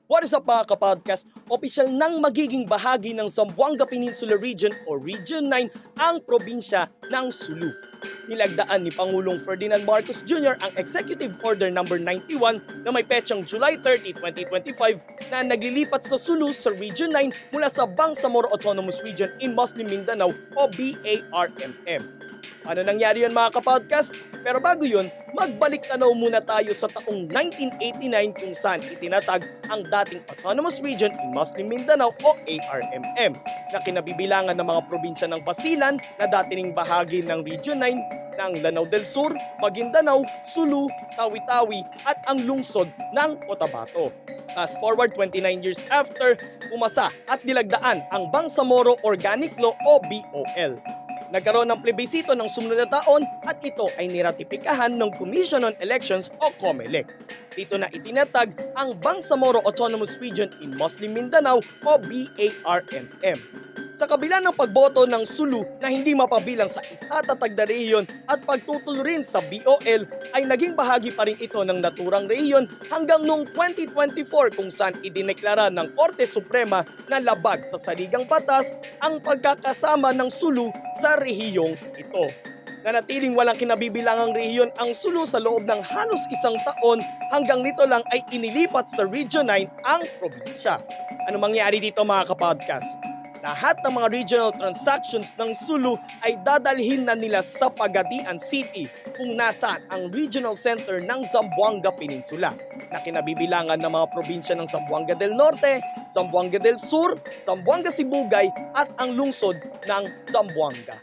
What is up mga kapodcast? Opisyal nang magiging bahagi ng Zamboanga Peninsula Region o Region 9 ang probinsya ng Sulu. Nilagdaan ni Pangulong Ferdinand Marcos Jr. ang Executive Order No. 91 na may petsang July 30, 2025 na naglilipat sa Sulu sa Region 9 mula sa Bangsamoro Autonomous Region in Muslim Mindanao o BARMM. Paano nangyari yun mga kapodcast? Pero bago yun, magbalik tanaw muna tayo sa taong 1989 kung saan itinatag ang dating Autonomous Region in Muslim Mindanao o ARMM na kinabibilangan ng mga probinsya ng Basilan na dati ring bahagi ng Region 9 ng Lanao del Sur, Maguindanao, Sulu, Tawi-Tawi at ang lungsod ng Cotabato. Fast forward 29 years after, pumasa at nilagdaan ang Bangsamoro Organic Law o BOL. Nagkaroon ng plebisito ng sumunod na taon at ito ay niratipikahan ng Commission on Elections o COMELEC. Dito na itinatag ang Bangsamoro Autonomous Region in Muslim Mindanao o BARMM. Sa kabila ng pagboto ng Sulu na hindi mapabilang sa itatatag na rehiyon at pagtutol rin sa BOL ay naging bahagi pa rin ito ng naturang rehiyon hanggang noong 2024 kung saan idineklara ng Korte Suprema na labag sa saligang batas ang pagkakasama ng Sulu sa rehiyong ito. Nanatiling walang kinabibilangang rehiyon ang Sulu sa loob ng halos isang taon hanggang nito lang ay inilipat sa Region 9 ang probinsya. Ano mangyari dito mga kapodcast? Lahat ng mga regional transactions ng Sulu ay dadalhin na nila sa Pagadian City kung nasaan ang regional center ng Zamboanga Peninsula na kinabibilangan ng mga probinsya ng Zamboanga del Norte, Zamboanga del Sur, Zamboanga Sibugay at ang lungsod ng Zamboanga.